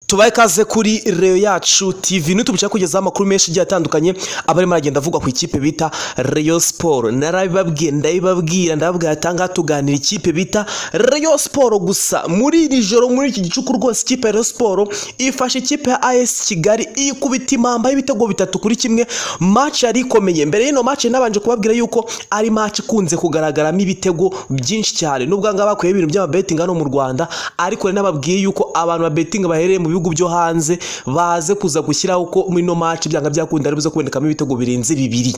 Tubaye kaze kuri Reo Yacu TV nitubica kugeza amakuru menshi giye atandukanye abari maragenda avuga ku ikipe bita Rayon Sport. Narabibabwiye ndababwira atanga tuganira ikipe bita Rayon Sport gusa muri iri joro muri iki gicuku rwose ikipe Rayon Sport ifashe ikipe ya AS Kigali ikubita impamba y'ibitego 3-1 match yari ikomeye. Mbere y'ino match nabanje kubabwira yuko ari match kunze kugaragaramo ibitego byinshi cyane nubwo ngaba bakuye ibintu by'ama betting hano mu Rwanda, ariko nababwiye yuko abantu ba betting bahereye mu bihugu byo hanze baze kuza gushyiraho ko muri no match byanga byakunda ari buze kubonekamo ibitego birenze 2.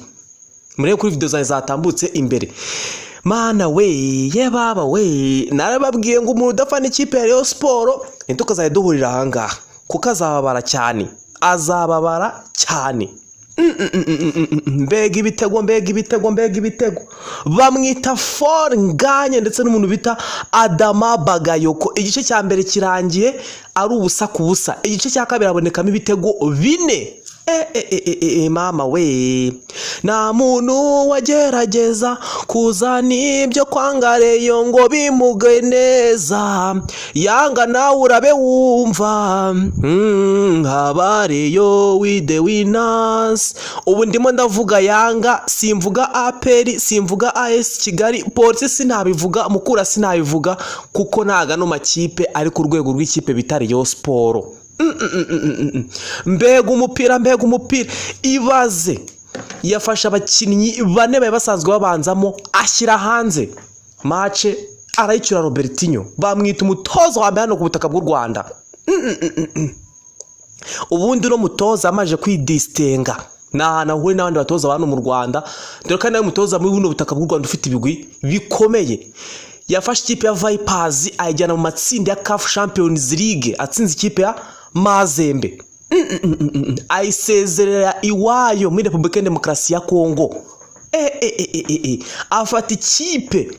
Murebe kuri video zatambutse imbere. Mana we ye baba we narababwiye ngo umuntu udafana ikipe ya Rayon Sport nitukazaye duhurira ahangaha kuko azababara cyane. Mbega ibitego bamwita For Nganye ndetse n'umuntu bita Adama Bagayoko. Igice cya mbere kirangiye ari ubusa ku busa, igice cya kabiri abonekamo ibitego 4. Mama we na muntu wagerageza kuzana ibyo kwanga Rayon ngo bimuge neza, yanga nawe urabe wumva haba Rayon with the winners. Ubu ndimo ndavuga yanga, simvuga APR, simvuga AS Kigali, Police sinabivuga, Mukura sinabivuga kuko naga no makipe ari ku rwego rw'ikipe bita Rayon Sport. Mbega umupira ibaze yafasha abakinnyi 4 baye basanzwe babanzamo ashyira hanze match arayicyura Robertinho bamwita umutoza wa mbere hano ku butaka bw'u Rwanda. Ubundi no mutoza amaje kwidistenga nahana huye n'abandi batoza abantu mu Rwanda, dore kandi nawe mutoza muri buno butaka bw'u Rwanda ufite ibigwi bikomeye. Yafashe ikipe ya Vipers ayijyana mu matsinda ya CAF Champions League atsinze ikipe ya Mazembe, ayisezerera iwayo muri Republika Demokarasi ya Kongo. Afata ikipe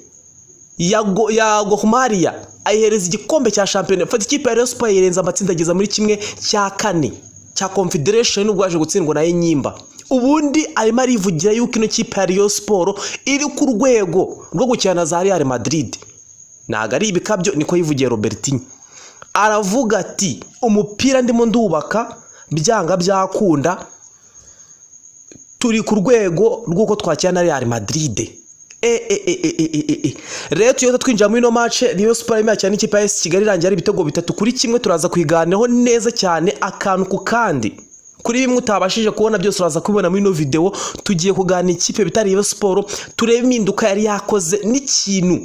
ya Gohmaria ayihereza igikombe cya champion. Afata ikipe ya Rayon Sport ayirenza amatsinda ageza muri 1/4 cya Confederation n'ubwo aje gutsindwa na Enyimba. Ubundi arimo arivugira yuko ino kipe ya Rayon Sport iri ku rwego rwo gukina za Real Madrid. Naga ari ibikabyo niko yivugiye Robertinho. Aravuga ati umupira ndimo ndubaka byanga byakunda turi ku rwego rw'uko twakira na Real Madrid. Rero tuyo twinjira muri no match Rayon Sport imya cyane ikipe ya AS Kigali irangira ibitego 3-1 turaza kwiganeho neza cyane akantu ku kandi. Kuri bimwe utabashije kubona byose uraza kubibona muri no video. Tugiye kuganira ikipe bita Rayon Sport turebe impinduka yari yakoze n'ikintu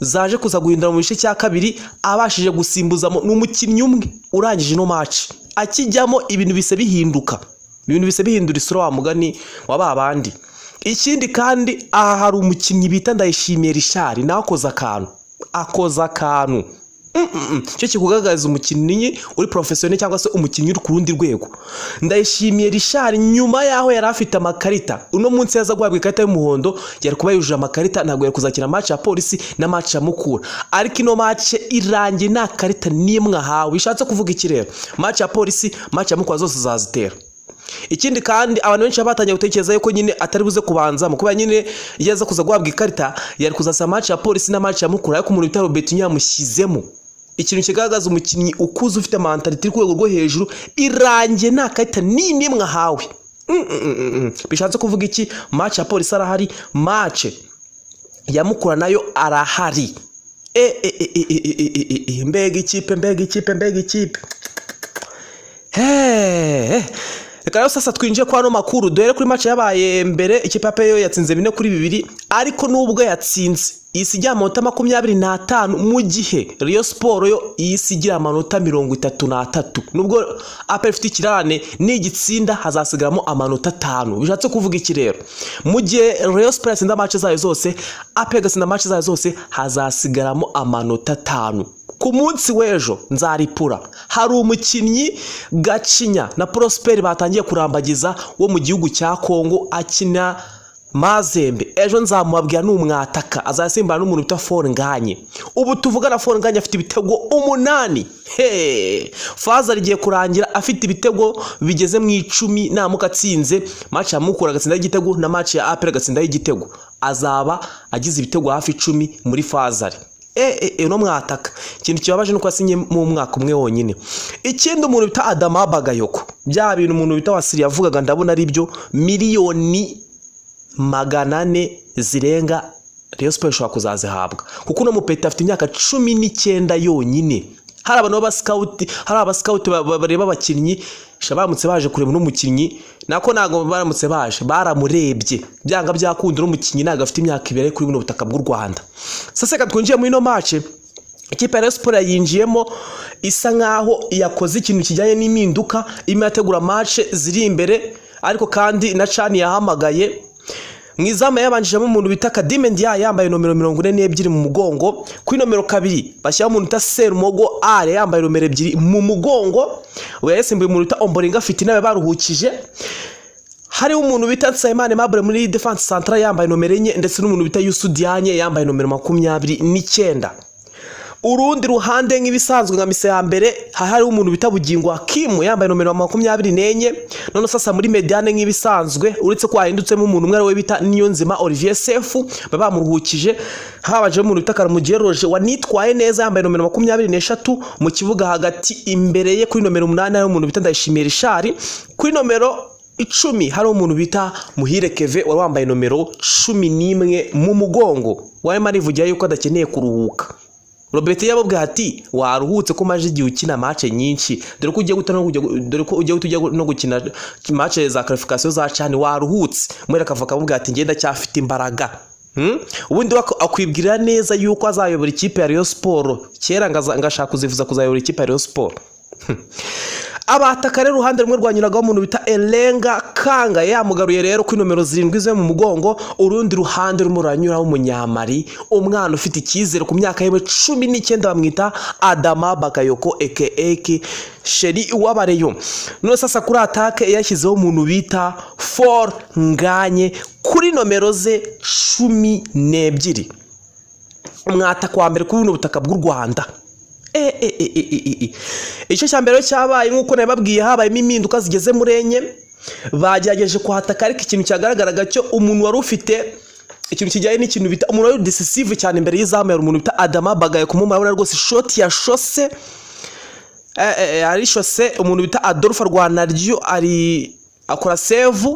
zaje kuza guhindura mu gice cya kabiri abashije gusimbuzamo n'umukinnyi umwe urangije no match akijyamo ibintu bise bihinduka, bihindura isura wa mugani waba abandi. Ikindi kandi aha hari umukinnyi bita Ndayishimiye Richard nawe akoza akantu cyo kikugaragariza umukinnyi uri professionnel cyangwa se umukinnyi uri ku rundi rwego. Ndayishimiye Richard nyuma yaho yari afite amakarita, uno munsi yaza guhabwa ikarita y'umuhondo yari kuba yujuje amakarita, ntabwo yari kuzakina match ya Polisi na match ya Mukura, ariko ino match irangiye nta karita nimwe ahawe. Bishatse kuvuga iki rero? Match ya Polisi match ya Mukura zose zazitera. Ikindi kandi abantu benshi batangiye gutekereza yuko nyine atari buze kubanza kuba nyine yaza kuza guhabwa ikarita yari kuzasa match ya Polisi na match ya Mukura, ariko umuntu bita Robertinho yamushyizemo. Ikintu kigaragaza umukinnyi ukuze ufite mentality ku rwego rwo hejuru irangiye nta karita nimwe ahawe. Bishatse kuvuga iki? Match ya Polisi arahari, match ya Mukura nayo arahari. Mbega ikipe. Reka sasa twinjiye kwa no makuru. Dore kuri match yabaye mbere ikipe ya PAO yatsinze 4-2, ariko nubwo yatsinze isigira amanota 25 mu gihe Rayon Sport yo isigira amanota 33. Nubwo APR ifite ikirane n'igitsinda hazasigaramo amanota 5. Bishatse kuvuga iki rero? Mu gihe Rayon Sport yatsinda match zayo zose, APR gatsinda match zayo zose hazasigaramo amanota 5. Ku munsi w'ejo nzaripura hari umukinnyi Gacinya na Prosper batangiye kurambagiza wo mu gihugu cya Kongo akina Mazembe. Ejo nzamubabwira n'umwataka azasimbana n'umuntu bita For Nganye. Ubu tuvugana For Nganye afite ibitego 8. Faza rigiye kurangira afite ibitego bigeze mu 10 namuka atsinze match ya Mukura gatsinda igitego na match ya APR gatsinda igitego, azaba agize ibitego hafi 10 muri Fazari. uno mwataka ikintu kibabaje nuko asinye mu mwaka umwe wonyine. Ikindi umuntu bita Adama Bagayoko, bya bintu umuntu bita Wasiri yavugaga ndabona ari byo, miliyoni 400 zirenga Rayon Sports ishobora kuzazihabwa kuko uno mupeta afite imyaka 19 yonyine. Hari abantu aba scout bareba abakinnyi shabamutse baje kureba no mukinnyi nako nago baramutse baje baramurebye byanga byakunda no mukinnyi naga afite imyaka 2 kuri buno butaka bw'u Rwanda. Sasa reka twinjiye muri no match, ikipe ya Rayon Sports yinjiyemo isa nkaho yakoze ikintu kijyanye n'impinduka, imategura match ziri imbere, ariko kandi na Chani yahamagaye mwizama yabanjijemo umuntu bita Kadime Ndia yambaye nomero 42 mu mugongo, kuri nomero 2 bashyiraho umuntu bita Serumogo Ale yambaye nomero 2 mu mugongo, we yasimbuye umuntu bita Omboringa afite nawe baruhukije. Hari umuntu bita Nsaimane Mabure muri defense central yambaye nomero 4 ndetse n'umuntu bita Yusudianye yambaye nomero 29. Urundi ruhande nk'ibisanzwe nka mise ya mbere hari umuntu bita Bugingo Hakimu yambaye nomero 24. None sasa muri mediane nk'ibisanzwe uretse ko hahindutsemo umuntu umwe we bita Niyonzima Olivier Sefu baba muruhukije, habaje umuntu bita Karamugeroje wanitwaye neza yambaye nomero 23 mu kibuga hagati, imbere ye kuri nomero 8 hari umuntu bita Ndayishimiye Richard, kuri nomero 10 hari umuntu bita Muhire Keve wari wambaye nomero 11 mu mugongo. Waye marivugira yuko adakeneye kuruhuka. Robert yababwiye ati waruhutse ko maje igihe ukina match nyinshi, dore ko ugiye no gukina match za qualification za Chani waruhutse. Mwera kavuka ababwiye ati ngenda cyafite imbaraga. Ubundi akwibwira neza yuko azayobora ikipe ya Rayon Sports, kera ngashaka kuzivuza kuzayobora ikipe ya Rayon Sports. Abataka rero uruhande rumwe rwanyuragaho umuntu bita Elenga Kanga yamugaruye rero kuri nomero 7 zo mu mugongo, urundi ruhande rumuranyuraho umunyamari, umwana ufite ikizere ku myaka ye 19 bamwita Adama Bagayoko aka Sheri w'abareyo. None sasa kuri atake yashyizeho umuntu bita For Nganye kuri nomero ze 12, umwataka wa mbere kuri buno butaka bw'u Rwanda. Icyo cyambere cyabaye nkuko nababwiye, habaye impinduka zigeze murenye, bagerageje kuhataka ariko ikintu cyagaragaraga cyo umuntu wari ufite ikintu kijyaye n'ikintu bita umuntu wari decisive cyane imbere y'izamu ya umuntu bita Adama Bagayoko, kumubona rwose shot ya Shose ari Shose, umuntu bita Adolphe Rwanaryo ari akora save,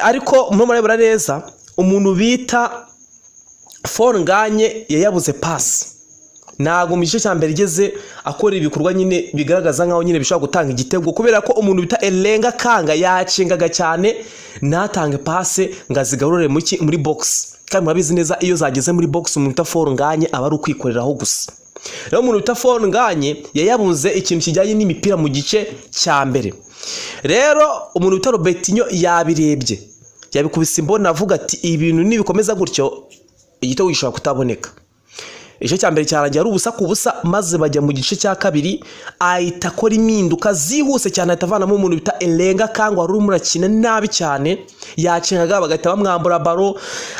ariko murabura neza umuntu bita For Nganye yayabuze pass. Nago mu gice cyambere igeze akora ibikorwa nyine bigaragaza nkaho nyine bishobora gutanga igitego, kubera ko umuntu bita Elenga Kanga yacengaga cyane natange passe ngazigarurire muri box, kandi murabizi neza iyo zageze muri box umuntu bita For Nganye aba ari ukwikoreraho gusa. Rero umuntu bita For Nganye yayabuze ikintu kijyanye n'imipira mu gice cyambere. Rero umuntu bita Robertinho yabirebye yabikubise imbona avuga ati ibintu nibikomeza gutyo igitego gishobora kutaboneka. Igice cyambere cyarangiye ari ubusa ku busa, maze bajya mu gice cya kabiri ahita akora impinduka zihuse cyane, atavanamo umuntu bita Elenga Kanga wari umurakina nabi cyane, yacengaga bagahita bamwambura baro,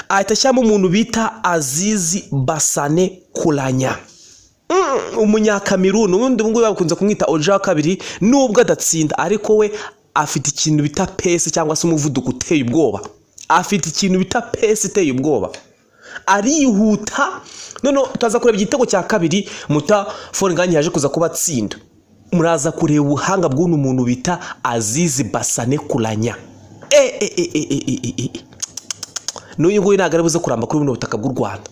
ahita ashyamo umuntu bita Azizi Basane Kulanya, umunyakameruni. Ubundi ubungubu bakunze kumwita Oja wa kabiri, nubwo adatsinda ariko we afite ikintu bita pace cyangwa se umuvuduko uteye ubwoba, afite ikintu bita pace iteye ubwoba, arihuta. None utaza kureba igitego cya kabiri muta For Nganye yaje kuza kubatsinda, muraza kureba ubuhanga bw'uno muntu bita Azizi Basane Kulanya. N'uyu nguyu ntago aribuze kuramba kuri buno butaka bw'u Rwanda,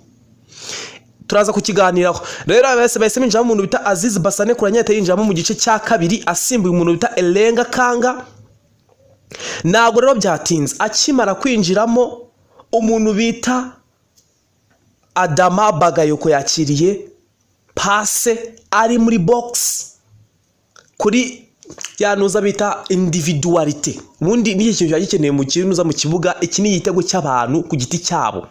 turaza kukiganiraho. Rero bahise binjiramo umuntu bita Azizi Basane Kulanya, yinjiramo mu gice cya kabiri asimbuye umuntu bita Elenga Kanga. Ntago rero byatinze, akimara kwinjiramo umuntu bita Adama Bagayoko yakiriye passe ari muri box kuri yanuza bita individualite. Ubundi ni ikintu cyagikeneye mu kinuza mu kibuga, iki ni igitego cy'abantu ku giti cyabo.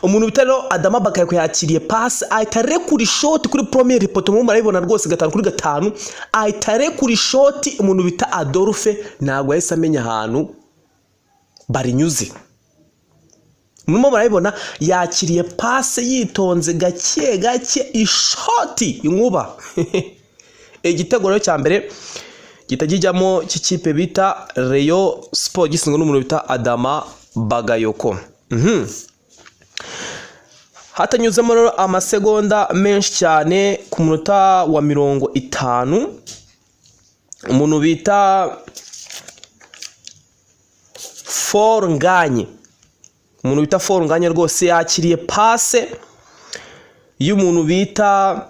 Umuntu bitano Adama Bagayoko yakiriye passe ahita rekura shot kuri premier poto, mu marayibona rwose 5 kuri 5, ahita rekura shot. Umuntu bita Adolphe ntabwo yahise amenya ahantu barinyuze, murimo murayibona yakiriye passe yitonze gake gake ishoti inkuba. Igitego rero cya mbere gitajijyamo cy'ikipe bita Rayon Sports gisingwa n'umuntu bita Adama Bagayoko. hatanyuzemo rero amasegonda menshi cyane ku munota wa 50 umuntu bita Fornganye rwose yakiriye pase y'umuntu bita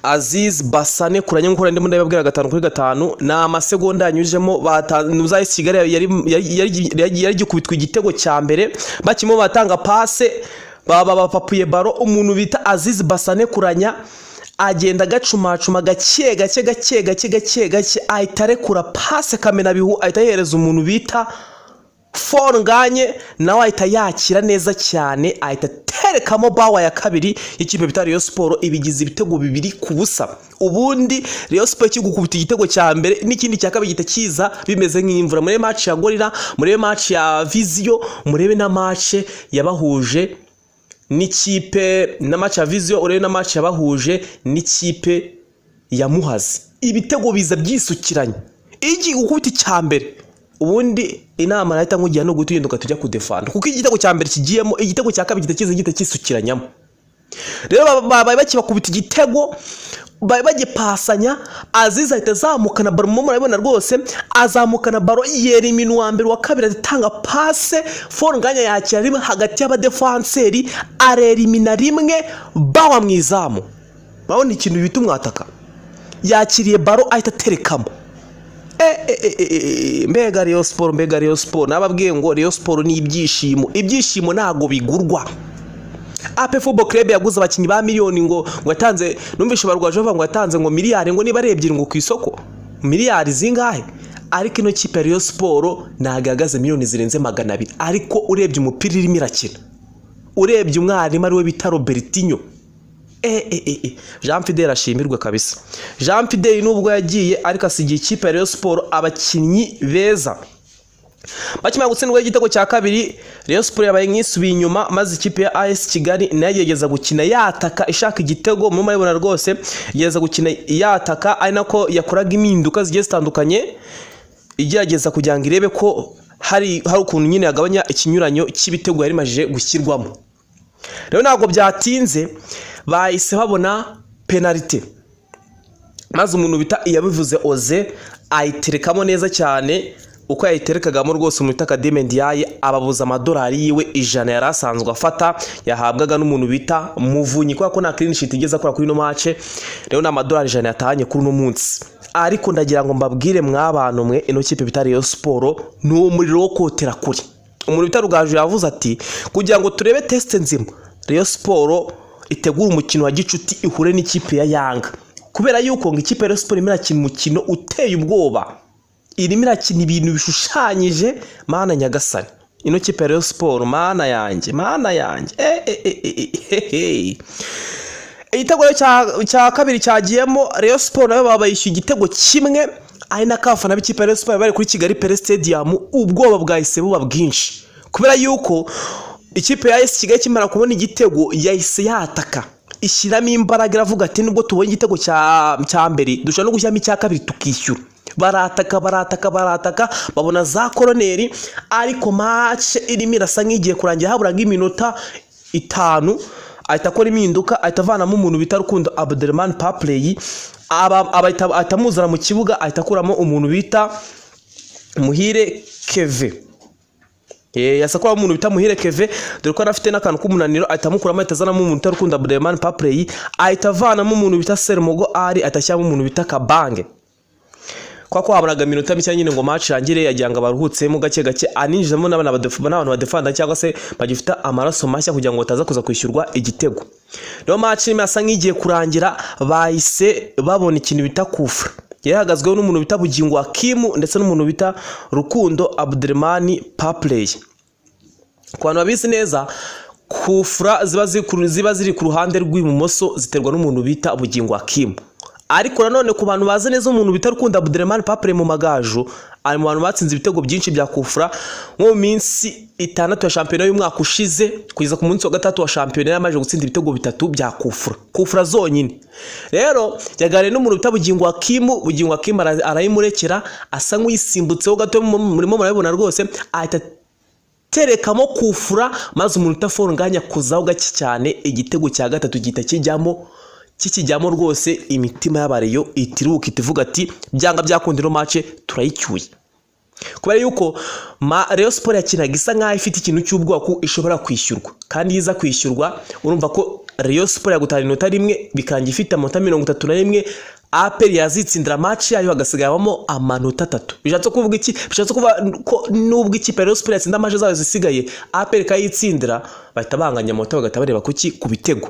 Aziz Basane kuranye nk'uko ndimo ndababwira 5-5 na amasegonda yanyujemo batanuzaya Kigali yari gikubitwa igitego cya mbere bakimo batanga pase bapapuye baro umuntu bita Aziz Basane kuranya agenda gacumacuma gake ahita arekura pase kamena bihu ahita yereza umuntu bita Fornganye nawe ahita yakira neza cyane ahita terekamo bawa ya kabiri y'ikipe bita Rayon Sport ibigize ibitego 2-0 ubundi Rayon Sport kigukubita igitego cya mbere n'ikindi cya kabiri gitakiza bimeze nk'imvura muri match ya Gorilla muri match ya Visio murebe na match yabahuje n'ikipe na match ya Visio urebe na match yabahuje n'ikipe ya Muhazi ibitego biza byisukiranye iki gukubita cya mbere ubundi inama nahita nkugiye no gutuyenduka tujya kudefanda kuko igitego cya mbere kigiyemo igitego cya kabiri kitakiza gitakisukiranyamo rero bakibakubita igitego bagipasanya Aziz ahita azamukana baro mu murabona rwose azamukana baro yera iminu wa mbere wa kabiri atanga passe Fornganye yakira rimwe hagati y'abadefanseri arerimina rimwe bawa mwizamu babona ikintu bita umwataka yakiriye baro ahita terekamo mbega Rayon Sport nababwiye ngo Rayon Sport ni ibyishimo ntago bigurwa AP Football Club yaguze abakinyi ba miliyoni ngo yatanze numvishe barwaje bava ngo yatanze ngo miliyari ngo niba arebye ngo ku isoko miliyari zingahe ariko ino kipe Rayon Sport nagagaze miliyoni zirenze 200 ariko urebye umupira irimo irakina urebye umwarimu ari we bita Robertinho Jean Fidel ashimirwe kabisa Jean Fidel nubwo yagiye ariko asigiye ikipe Rayon Sport abakinyi beza bakimara gutsindwa igitego cya kabiri Rayon Sport yabaye nk'isubiye inyuma maze ikipe ya AS Kigali nayegeza gukina yataka ishaka igitego mu maribona rwose yegeza gukina yataka ari nako yakoraga impinduka zigiye zitandukanye igerageza kugira ngo irebe ko hari ukuntu nyine yagabanya ikinyuranyo cy'ibitego yari majije gushyirwamo rero ntabwo byatinze bahise babona penalty maze umuntu bita yabivuze Oze ayiterekamo neza cyane uko yayiterekagamo rwose umuntu Academy Ndiaye ababuza amadolari yiwe 100 yarasanzwe afata yahabwaga n'umuntu bita Muvunyi kwa ko na clean sheet igeze akora kuri no match rero na amadolari 100 yatahanye kuri no munsi ariko ndagira ngo mbabwire mwabantu mwe ino kipe bita Rayon Sport no muriro wo kotera kuri umuntu bita Rugaju yavuze ati kugira ngo turebe test nzima Rayon Sport itegura umukino wa gicuti ihure n'ikipe ya Yanga kubera yuko ngo ikipe ya Rayon Sport irakina umukino uteye ubwoba irimo irakina ibintu bishushanyije mana nyagasani ino kipe ya Rayon Sport mana yanjye igitego cya kabiri cyagiyemo Rayon Sport nayo babayishyuye igitego kimwe ari nakafana b'ikipe ya Rayon Sport bari kuri Kigali Pele Stadium ubwoba bwahise buba bwinshi kubera yuko ikipe ya AS Kigali kimara kubona igitego yahise yataka ishyiramo imbaraga iravuga ati nubwo tubonye igitego cya mbere dushobora no gushyiramo icya kabiri tukishyura barataka babona za koroneri ariko match irimo irasa nk'igiye kurangira haburaga iminota 5 ahita akora impinduka ahita avanamo umuntu bita Rukundo Abdelrahman Papley atamuzana mu kibuga ahita akuramo umuntu bita Muhire Keve yasakwa umuntu bita Muhire Keve dore ko anafite n'akantu k'umunaniro ahita amukuramo ahita azanamo umuntu bita Rukundo Abdelrahman Papley ahita avanamo umuntu bita Sermogo ari atashyamo umuntu bita Kabange kwa haburaga minota mike nyine ngo match irangire yajyanga baruhutsemo gake aninjizamo n'abantu badefanda cyangwa se bagifita amaraso mashya kugira ngo bataza kuza kwishyurwa igitego rero match irimo asa nk'igiye kurangira bahise babona ikintu bita kufra yahagazweho n'umuntu bita Bugingo Hakim ndetse n'umuntu bita Rukundo Abdelrahman Papley ku bantu babizi neza kufra ziba ziri ku ruhande rw'ibumoso ziterwa n'umuntu bita Bugingo Hakim ariko nanone ku bantu bazi neza umuntu bita Rukundo Abdelrahman Papley mu magaju ari mu bantu batsinze ibitego byinshi bya kufra mu minsi 6 ya shampiyona y'umwaka ushize kugeza ku munsi wa 3 wa shampiyona yamaje gutsinda ibitego 3 bya kufra zonyine rero yagare n'umuntu bita Bugingo Hakim arayimurekera asa nk'uyisimbutseho gato murimo murabibona rwose ahita aterekamo kufura maze umuntu utaforunganya kuzaho gake cyane igitego cya gatatu gihita kikijyamo rwose imitima y'abareyo itiruka itivuga ati byanga byakunda ino match turayicyuye kubera yuko Rayon Sport yakinaga isa nkaho ifite ikintu cy'ubwoba ko ishobora kwishyurwa kandi yiza kwishyurwa urumva ko Rayon Sport yagutana inota rimwe bikangira ifite amanota 31 APR yazitsindira match yayo hagasigayamo amanota 3 bishatse kuvuga iki bishatse kuvuga ko nubwo ikipe Rayon Sport yatsinda match zayo zisigaye APR kayitsindira bahita banganya amanota bagata bareba kuki ku bitego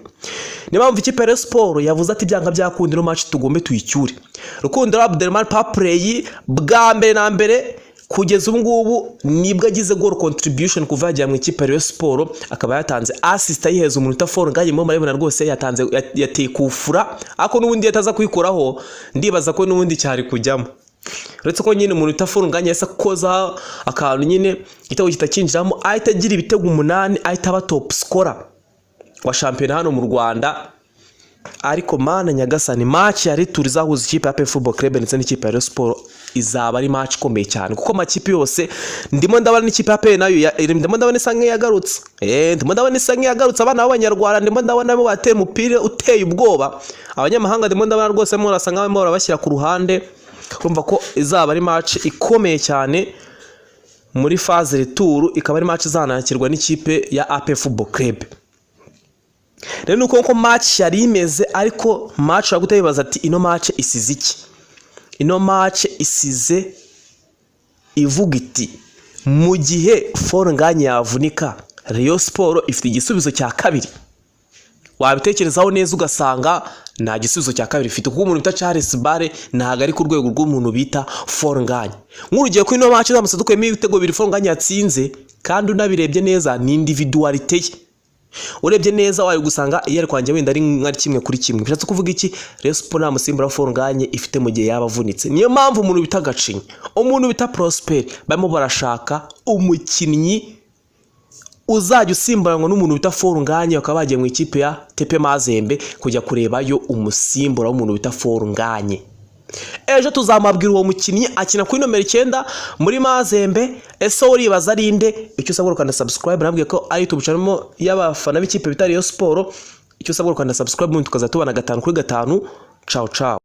niyo mpamvu ikipe Rayon Sport yavuze ati byanga byakunda ino match tugombe tuyicyure Rukundo Abdelrahman Papley bwa mbere na mbere kugeza ubu ngubu nibwo agize goal contribution kuva yagiye mu ikipe Rayon Sport akaba yatanze assist ayiheza umuntu utaforunganye mu maribona rwose yatanze yateye kufura ako nubundi yataza kuyikoraho ndibaza ko nubundi cyari kujyamo uretse ko nyine umuntu utaforunganye yasa koza akantu nyine igitego kitakinjiramo ahita agira ibitego 8 ahita aba top scorer wa champion hano mu Rwanda ariko mana nyagasani match yari turizahuza ikipe ya APR Football Club ndetse n'ikipe ya Rayon Sport izaba ari match ikomeye cyane kuko amakipe yose ndimo ndabana n'ikipe ya APR nayo ndimo ndabana isa nk'iyagarutse ndimo ndabana isa nk'iyagarutse abana b'abanyarwanda ndimo ndabana bo bateye umupira uteye ubwoba abanyamahanga ndimo ndabana rwose mo rasa nkaho barabashyira ku ruhande urumva ko izaba ari match ikomeye cyane muri phase retour ikaba ari match izanakirwa n'ikipe ya APR Football Club rero nuko match yari imeze ariko match yagutayibaza ati ino match isize iki ino match isize ivuga iti mu gihe forunganye yavunika Rayon Sport ifite igisubizo cya kabiri wabitekerezaho neza ugasanga nta gisubizo cya kabiri ifite kuko umuntu bita Charles Bare ntago ari ku rwego rw'umuntu bita forunganye nk'urugiye ko ino match zamuse dukuyemo ibitego biri forunganye yatsinze kandi unabirebye neza ni individuality ye urebye neza wari gusanga iyo ari kwanjye wenda ari nkari kimwe kuri kimwe bishatse kuvuga iki Rayon Sport nta musimbura forunganye ifite mu gihe yabavunitse niyo mpamvu umuntu bita Gacinya umuntu bita Prosper barimo barashaka umukinnyi uzajya usimburanwa n'umuntu bita forunganye bakaba bagiye mu ikipe ya TP Mazembe kujya kurebayo umusimbura w'umuntu bita forunganye ejo tuzamabwira uwo mukinnyi akina kuri nomero 9 muri Mazembe ese uribaza rinde icyo usabwa ukanda subscribe nabwiye ko ari YouTube channel y'abafana b'ikipe bita Rayon Sport icyo usabwa ukanda subscribe mu tukazatubana 5 kuri 5 ciao ciao